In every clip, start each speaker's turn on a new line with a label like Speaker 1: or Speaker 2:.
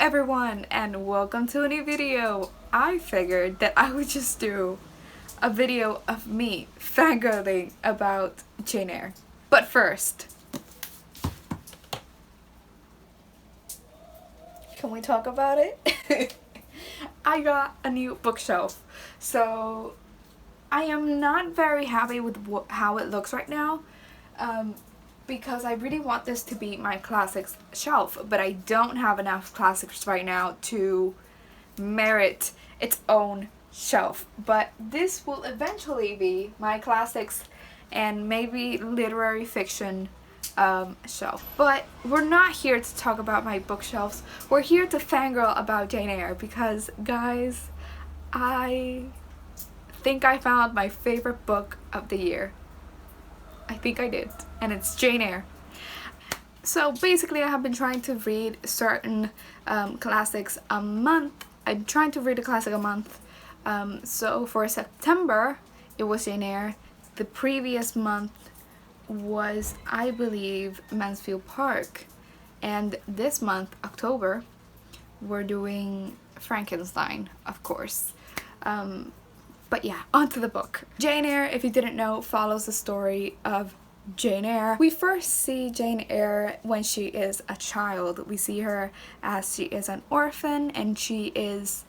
Speaker 1: everyone, and welcome to a new video. I figured that I would just do a video of me fangirling about Jane Eyre. But first, can we talk about it? I got a new bookshelf, so I am not very happy with how it looks right now. Because I really want this to be my classics shelf, but I don't have enough classics right now to merit its own shelf. But this will eventually be my classics and maybe literary fiction shelf. But we're not here to talk about my bookshelves. We're here to fangirl about Jane Eyre because, guys, I think I found my favorite book of the year. I think I did, and it's Jane Eyre. So basically I have been trying to read certain classics a month. I'm trying to read a classic a month. So for September it was Jane Eyre. The previous month was, I believe, Mansfield Park, and this month, October, we're doing Frankenstein, of course. But yeah, onto the book. Jane Eyre, if you didn't know, follows the story of Jane Eyre. We first see Jane Eyre when she is a child. We see her as she is an orphan, and she's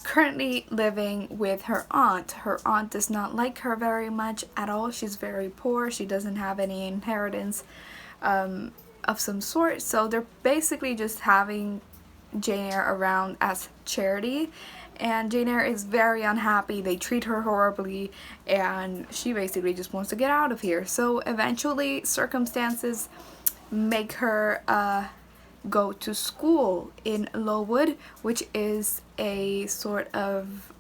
Speaker 1: currently living with her aunt. Her aunt does not like her very much at all. She's very poor. She doesn't have any inheritance of some sort. So they're basically just having Jane Eyre around as charity. And Jane Eyre is very unhappy. They treat her horribly, and she basically just wants to get out of here. So eventually circumstances make her go to school in Lowood, which is a sort of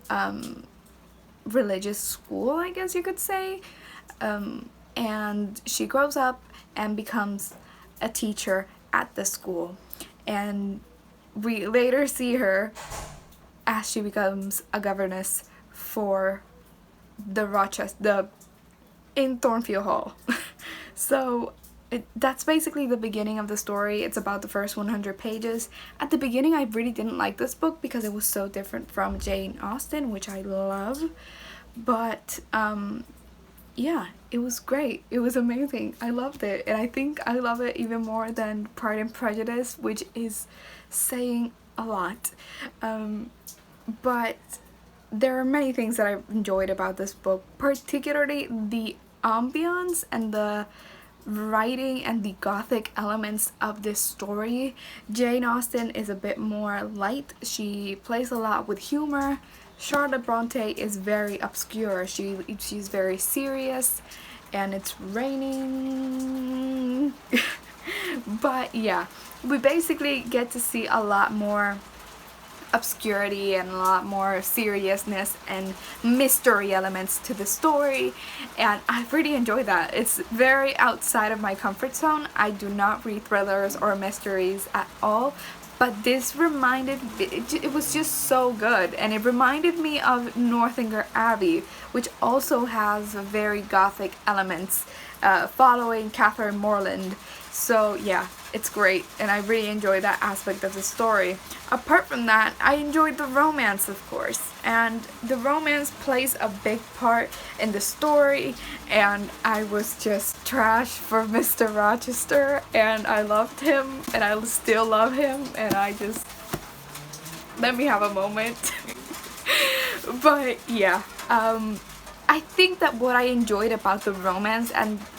Speaker 1: religious school, I guess you could say. And she grows up and becomes a teacher at the school. And we later see her as she becomes a governess for in Thornfield Hall. So that's basically the beginning of the story. It's about the first 100 pages. At the beginning I really didn't like this book because it was so different from Jane Austen, which I love. But yeah, it was great. It was amazing. I loved it, and I think I love it even more than Pride and Prejudice, which is saying a lot. But there are many things that I enjoyed about this book, particularly the ambience and the writing and the gothic elements of this story. Jane Austen is a bit more light. She plays a lot with humor. Charlotte Bronte is very obscure. She's very serious, and it's raining. But yeah, we basically get to see a lot more obscurity and a lot more seriousness and mystery elements to the story, and I really enjoyed that. It's very outside of my comfort zone. I do not read thrillers or mysteries at all, but this it was just so good, and it reminded me of Northanger Abbey, which also has very gothic elements, following Catherine Morland. So yeah, it's great, and I really enjoyed that aspect of the story. Apart from that, I enjoyed the romance, of course, and the romance plays a big part in the story, and I was just trash for Mr. Rochester, and I loved him, and I still love him, and I just... let me have a moment. But yeah, I think that what I enjoyed about the romance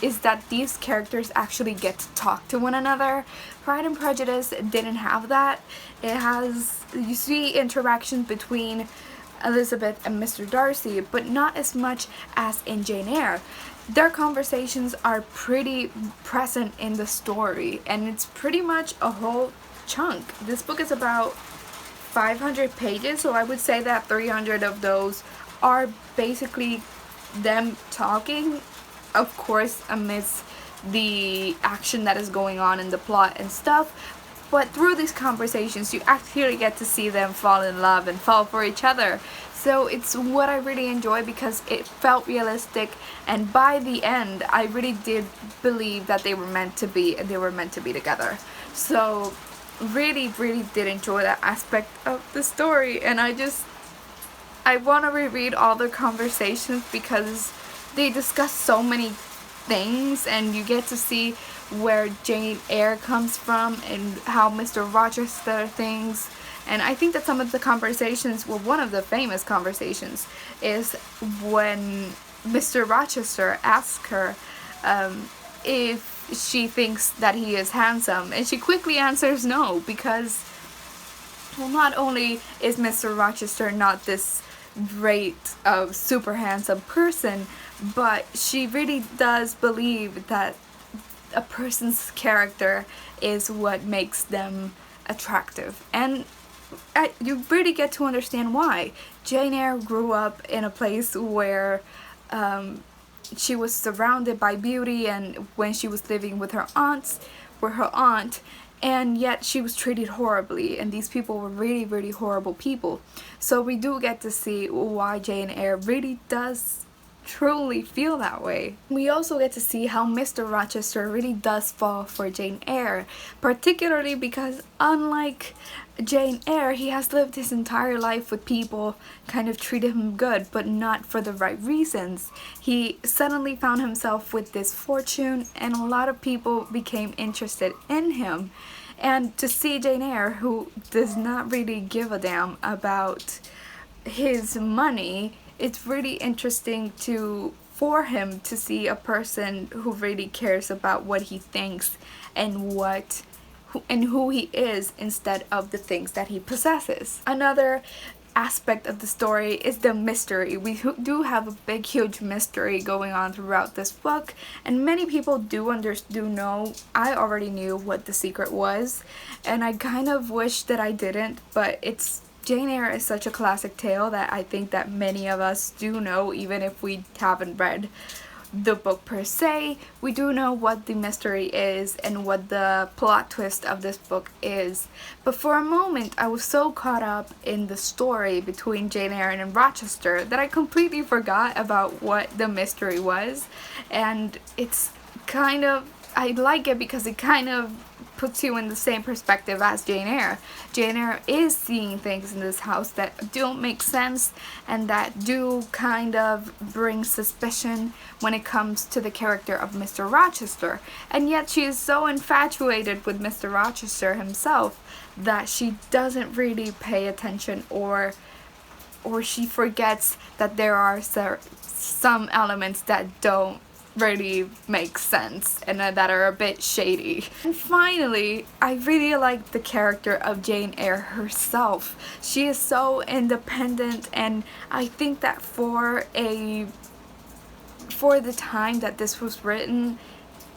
Speaker 1: is that these characters actually get to talk to one another. Pride and Prejudice didn't have that. You see interactions between Elizabeth and Mr. Darcy, but not as much as in Jane Eyre. Their conversations are pretty present in the story, and it's pretty much a whole chunk. This book is about 500 pages, so I would say that 300 of those are basically them talking, of course amidst the action that is going on in the plot and stuff, but through these conversations you actually get to see them fall in love and fall for each other. So it's what I really enjoy because it felt realistic, and by the end I really did believe that they were meant to be, and they were meant to be together. So really did enjoy that aspect of the story, and I want to reread all the conversations because they discuss so many things, and you get to see where Jane Eyre comes from and how Mr. Rochester thinks. And I think that some of the conversations, well, one of the famous conversations is when Mr. Rochester asks her if she thinks that he is handsome, and she quickly answers no, because, well, not only is Mr. Rochester not this great, super handsome person, but she really does believe that a person's character is what makes them attractive. And you really get to understand why. Jane Eyre grew up in a place where she was surrounded by beauty, and when she was living with her aunt, and yet she was treated horribly, and these people were really horrible people. So we do get to see why Jane Eyre really does truly feel that way. We also get to see how Mr. Rochester really does fall for Jane Eyre, particularly because, unlike Jane Eyre, he has lived his entire life with people kind of treated him good, but not for the right reasons. He suddenly found himself with this fortune, and a lot of people became interested in him. And to see Jane Eyre, who does not really give a damn about his money, it's really interesting for him to see a person who really cares about what he thinks and who he is, instead of the things that he possesses. Another aspect of the story is the mystery. We do have a big, huge mystery going on throughout this book, and many people do know. I already knew what the secret was, and I kind of wish that I didn't, but Jane Eyre is such a classic tale that I think that many of us do know, even if we haven't read the book per se. We do know what the mystery is and what the plot twist of this book is. But for a moment, I was so caught up in the story between Jane Eyre and Rochester that I completely forgot about what the mystery was. And it's kind of, I like it because it kind of puts you in the same perspective as Jane Eyre. Jane Eyre is seeing things in this house that don't make sense and that do kind of bring suspicion when it comes to the character of Mr. Rochester. And yet she is so infatuated with Mr. Rochester himself that she doesn't really pay attention, or she forgets that there are some elements that don't really make sense and that are a bit shady. And finally, I really like the character of Jane Eyre herself. She is so independent, and I think that for the time that this was written,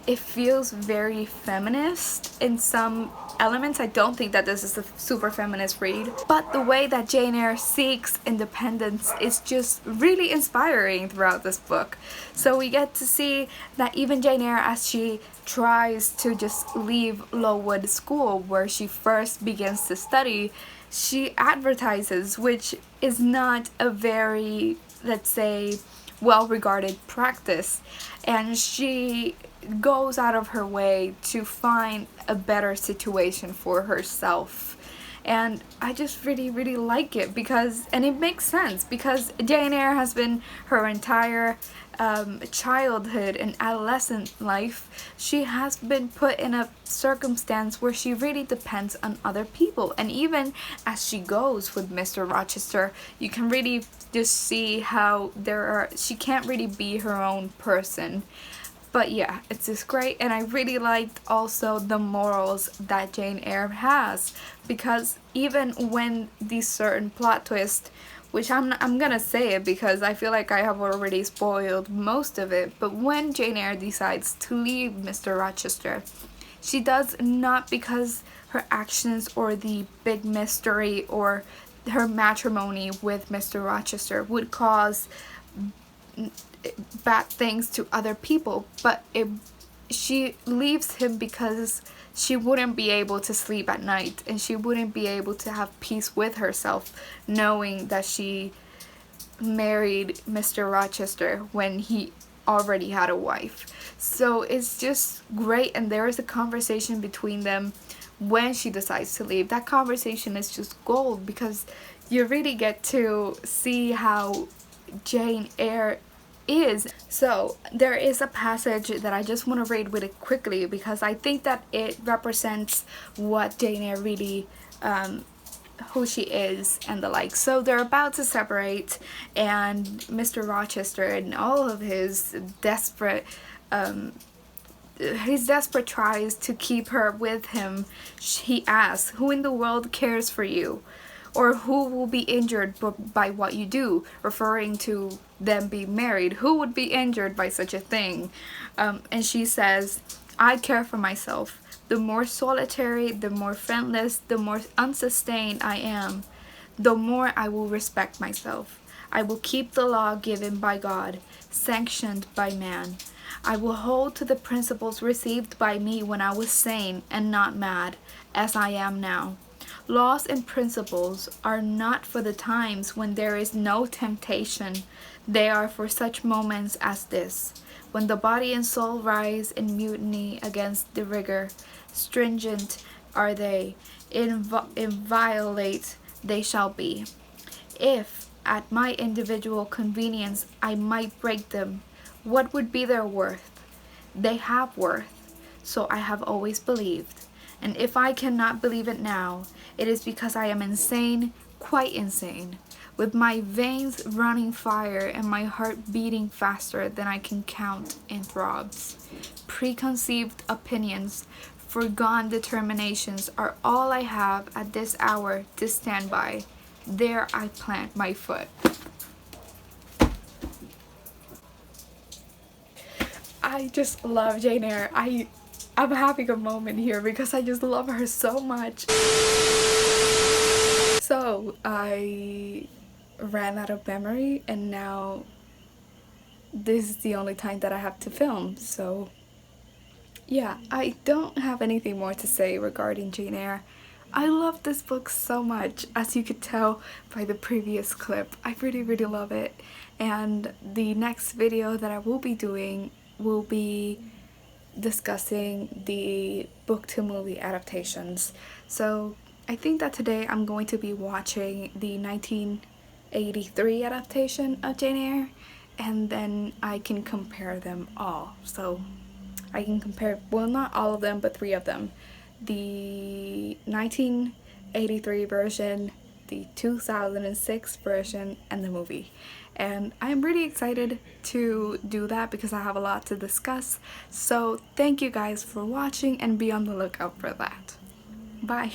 Speaker 1: it feels very feminist in some elements. I don't think that this is a super feminist read, but the way that Jane Eyre seeks independence is just really inspiring throughout this book. So we get to see that even Jane Eyre, as she tries to just leave Lowood School, where she first begins to study, she advertises, which is not a very, let's say, well-regarded practice, and she goes out of her way to find a better situation for herself. And I just really like it and it makes sense, because Jane Eyre has been her entire childhood and adolescent life, she has been put in a circumstance where she really depends on other people. And even as she goes with Mr. Rochester, you can really just see how she can't really be her own person. But yeah, it's just great, and I really liked also the morals that Jane Eyre has, because even when these certain plot twists, which I'm gonna say it because I feel like I have already spoiled most of it, but when Jane Eyre decides to leave Mr. Rochester, she does not because her actions or the big mystery or her matrimony with Mr. Rochester would cause bad things to other people, but she leaves him because she wouldn't be able to sleep at night, and she wouldn't be able to have peace with herself knowing that she married Mr. Rochester when he already had a wife. So it's just great, and there is a conversation between them when she decides to leave. That conversation is just gold because you really get to see how Jane Eyre is. So there is a passage that I just want to read really quickly because I think that it represents what Jane Eyre really who she is and the like. So they're about to separate, and Mr. Rochester and all of his desperate tries to keep her with him. He asks, "Who in the world cares for you? Or who will be injured by what you do?" Referring to them being married. Who would be injured by such a thing? And she says, "I care for myself. The more solitary, the more friendless, the more unsustained I am, the more I will respect myself. I will keep the law given by God, sanctioned by man. I will hold to the principles received by me when I was sane and not mad, as I am now. Laws and principles are not for the times when there is no temptation. They are for such moments as this, when the body and soul rise in mutiny against the rigor. Stringent are they, inviolate they shall be. If, at my individual convenience, I might break them, what would be their worth? They have worth, so I have always believed. And if I cannot believe it now, it is because I am insane, quite insane, with my veins running fire and my heart beating faster than I can count in throbs. Preconceived opinions, foregone determinations are all I have at this hour to stand by. There I plant my foot." I just love Jane Eyre. I'm having a moment here because I just love her so much. So I ran out of memory and now this is the only time that I have to film. So yeah, I don't have anything more to say regarding Jane Eyre. I love this book so much, as you could tell by the previous clip. I really love it, and the next video that I will be doing will be discussing the book to movie adaptations. So I think that today I'm going to be watching the 1983 adaptation of Jane Eyre, and then I can compare them all. So I can compare, well, not all of them, but 3 of them. The 1983 version, the 2006 version, and the movie. And I'm really excited to do that because I have a lot to discuss. So thank you guys for watching and be on the lookout for that. Bye.